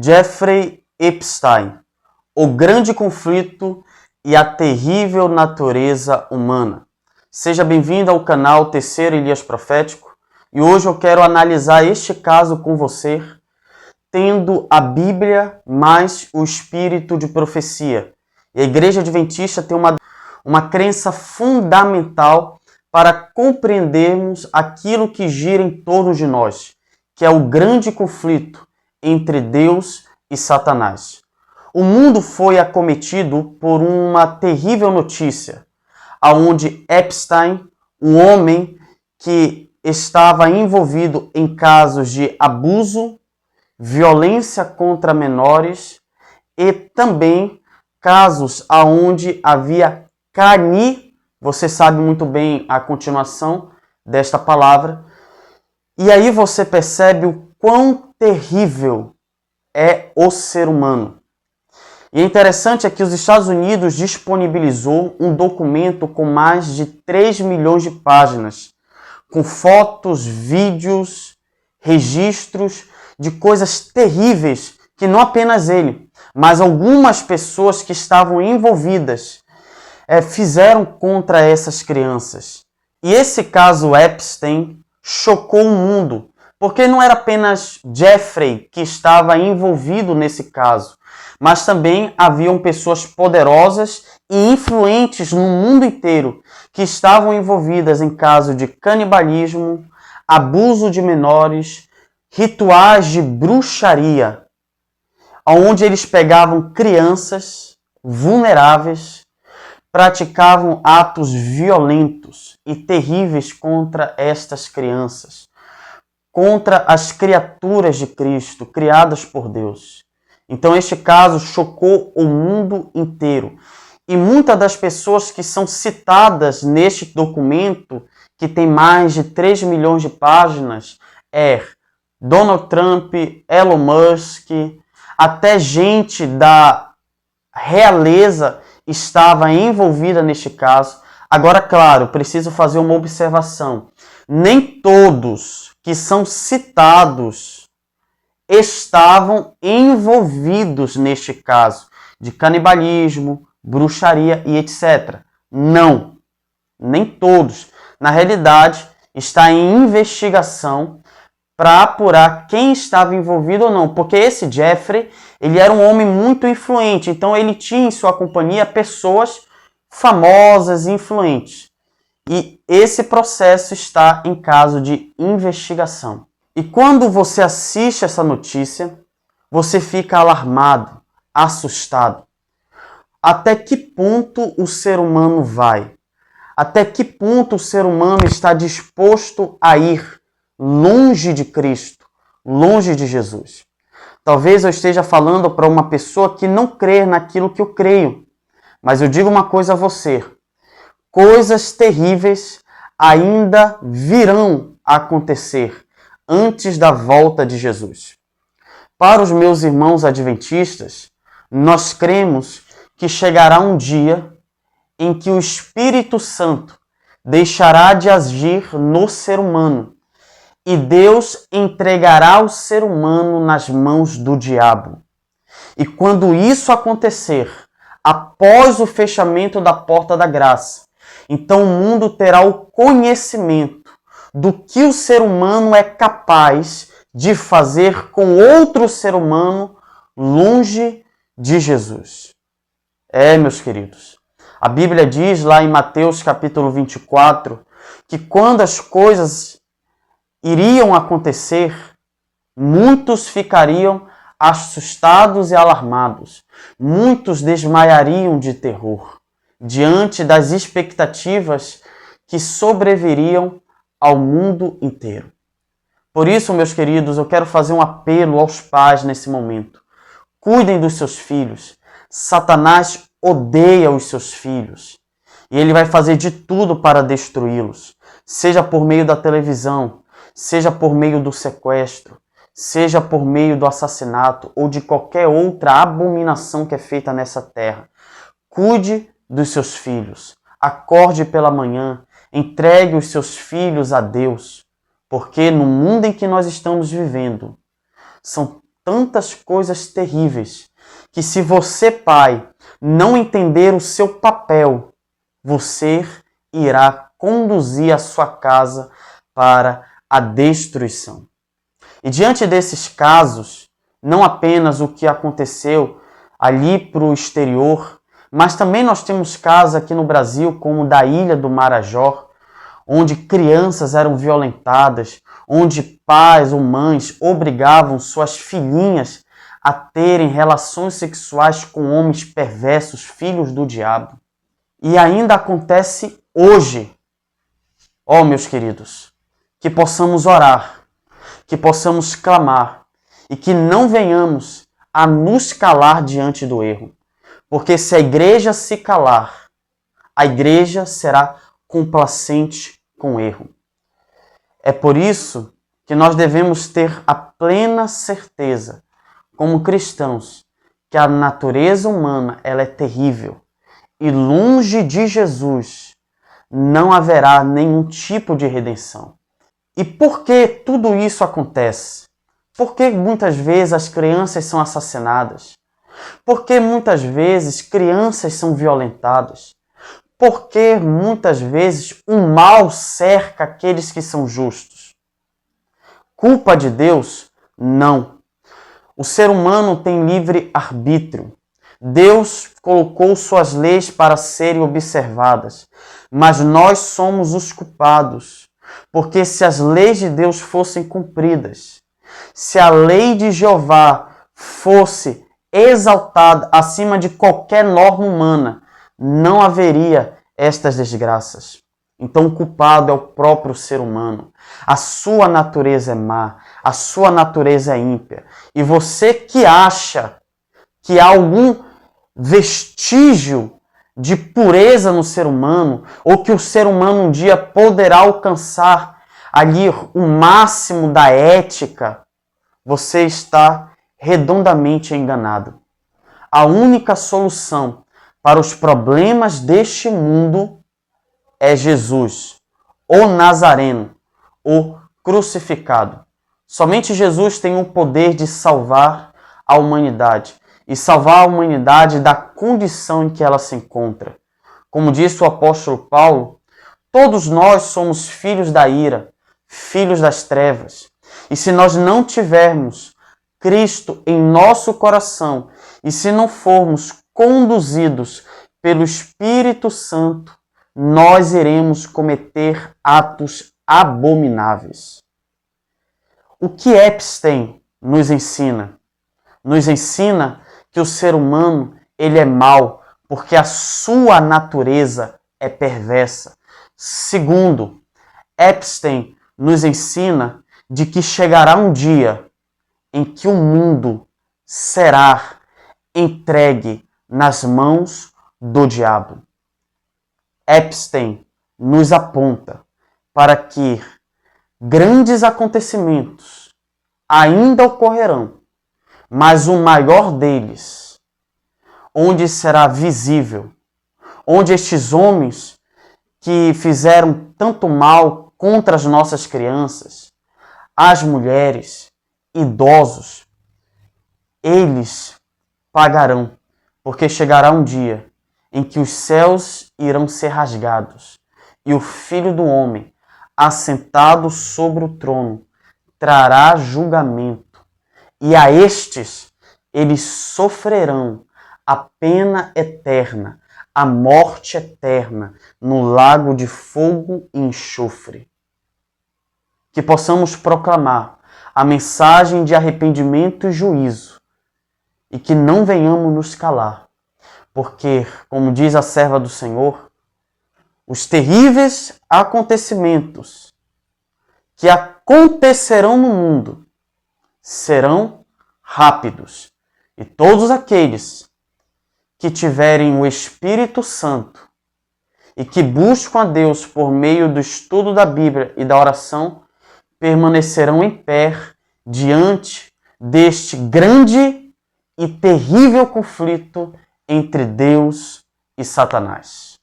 Jeffrey Epstein, o grande conflito e a terrível natureza humana. Seja bem-vindo ao canal Terceiro Elias Profético e hoje eu quero analisar este caso com você, tendo a Bíblia mais o espírito de profecia. E a Igreja Adventista tem uma crença fundamental para compreendermos aquilo que gira em torno de nós, que é o grande conflito entre Deus e Satanás. O mundo foi acometido por uma terrível notícia, aonde Epstein, um homem que estava envolvido em casos de abuso, violência contra menores e também casos aonde havia cani, você sabe muito bem a continuação desta palavra, e aí você percebe o quão terrível é o ser humano. E é interessante é que os Estados Unidos disponibilizou um documento com mais de 3 milhões de páginas, com fotos, vídeos, registros de coisas terríveis que não apenas ele, mas algumas pessoas que estavam envolvidas fizeram contra essas crianças. E esse caso Epstein chocou o mundo, porque não era apenas Jeffrey que estava envolvido nesse caso, mas também haviam pessoas poderosas e influentes no mundo inteiro que estavam envolvidas em casos de canibalismo, abuso de menores, rituais de bruxaria, onde eles pegavam crianças vulneráveis, praticavam atos violentos e terríveis contra estas crianças, contra as criaturas de Cristo, criadas por Deus. Então este caso chocou o mundo inteiro. E muitas das pessoas que são citadas neste documento, que tem mais de 3 milhões de páginas, Donald Trump, Elon Musk, até gente da realeza estava envolvida neste caso. Agora, claro, preciso fazer uma observação. Nem todos que são citados estavam envolvidos neste caso de canibalismo, bruxaria e etc. Não, nem todos. Na realidade, está em investigação para apurar quem estava envolvido ou não, porque esse Jeffrey, ele era um homem muito influente, então ele tinha em sua companhia pessoas famosas e influentes. E esse processo está em caso de investigação. E quando você assiste essa notícia, você fica alarmado, assustado. Até que ponto o ser humano vai? Até que ponto o ser humano está disposto a ir longe de Cristo, longe de Jesus? Talvez eu esteja falando para uma pessoa que não crê naquilo que eu creio, mas eu digo uma coisa a você: coisas terríveis ainda virão a acontecer antes da volta de Jesus. Para os meus irmãos adventistas, nós cremos que chegará um dia em que o Espírito Santo deixará de agir no ser humano e Deus entregará o ser humano nas mãos do diabo. E quando isso acontecer, após o fechamento da porta da graça, então o mundo terá o conhecimento do que o ser humano é capaz de fazer com outro ser humano longe de Jesus. Meus queridos, a Bíblia diz lá em Mateus capítulo 24, que quando as coisas iriam acontecer, muitos ficariam assustados e alarmados, muitos desmaiariam de terror, diante das expectativas que sobreviriam ao mundo inteiro. Por isso, meus queridos, eu quero fazer um apelo aos pais nesse momento. Cuidem dos seus filhos. Satanás odeia os seus filhos e ele vai fazer de tudo para destruí-los, seja por meio da televisão, seja por meio do sequestro, seja por meio do assassinato ou de qualquer outra abominação que é feita nessa terra. Cuide dos seus filhos. Acorde pela manhã, entregue os seus filhos a Deus, porque no mundo em que nós estamos vivendo, são tantas coisas terríveis que, se você, pai, não entender o seu papel, você irá conduzir a sua casa para a destruição. E diante desses casos, não apenas o que aconteceu ali para o exterior, mas também nós temos casos aqui no Brasil, como da Ilha do Marajó, onde crianças eram violentadas, onde pais ou mães obrigavam suas filhinhas a terem relações sexuais com homens perversos, filhos do diabo. E ainda acontece hoje. Ó, meus queridos, que possamos orar, que possamos clamar e que não venhamos a nos calar diante do erro. Porque se a igreja se calar, a igreja será complacente com o erro. É por isso que nós devemos ter a plena certeza, como cristãos, que a natureza humana ela é terrível e longe de Jesus não haverá nenhum tipo de redenção. E por que tudo isso acontece? Por que muitas vezes as crianças são assassinadas? Por que muitas vezes crianças são violentadas? Por que muitas vezes o mal cerca aqueles que são justos? Culpa de Deus? Não. O ser humano tem livre arbítrio. Deus colocou suas leis para serem observadas, mas nós somos os culpados, porque se as leis de Deus fossem cumpridas, se a lei de Jeová fosse exaltada acima de qualquer norma humana, não haveria estas desgraças. Então o culpado é o próprio ser humano. A sua natureza é má, a sua natureza é ímpia. E você que acha que há algum vestígio de pureza no ser humano, ou que o ser humano um dia poderá alcançar ali o máximo da ética, você está redondamente enganado. A única solução para os problemas deste mundo é Jesus, o Nazareno, o crucificado. Somente Jesus tem o poder de salvar a humanidade e salvar a humanidade da condição em que ela se encontra. Como disse o apóstolo Paulo, todos nós somos filhos da ira, filhos das trevas. E se nós não tivermos Cristo em nosso coração e se não formos conduzidos pelo Espírito Santo, nós iremos cometer atos abomináveis. O que Epstein nos ensina? Nos ensina que o ser humano ele é mau, porque a sua natureza é perversa. Segundo, Epstein nos ensina de que chegará um dia em que o mundo será entregue nas mãos do diabo. Epstein nos aponta para que grandes acontecimentos ainda ocorrerão, mas o maior deles, onde será visível, onde estes homens que fizeram tanto mal contra as nossas crianças, as mulheres, idosos, eles pagarão, porque chegará um dia em que os céus irão ser rasgados e o Filho do Homem, assentado sobre o trono, trará julgamento. E a estes, eles sofrerão a pena eterna, a morte eterna, no lago de fogo e enxofre. Que possamos proclamar a mensagem de arrependimento e juízo, e que não venhamos nos calar, porque, como diz a serva do Senhor, os terríveis acontecimentos que acontecerão no mundo serão rápidos, e todos aqueles que tiverem o Espírito Santo e que buscam a Deus por meio do estudo da Bíblia e da oração, permanecerão em pé diante deste grande e terrível conflito entre Deus e Satanás.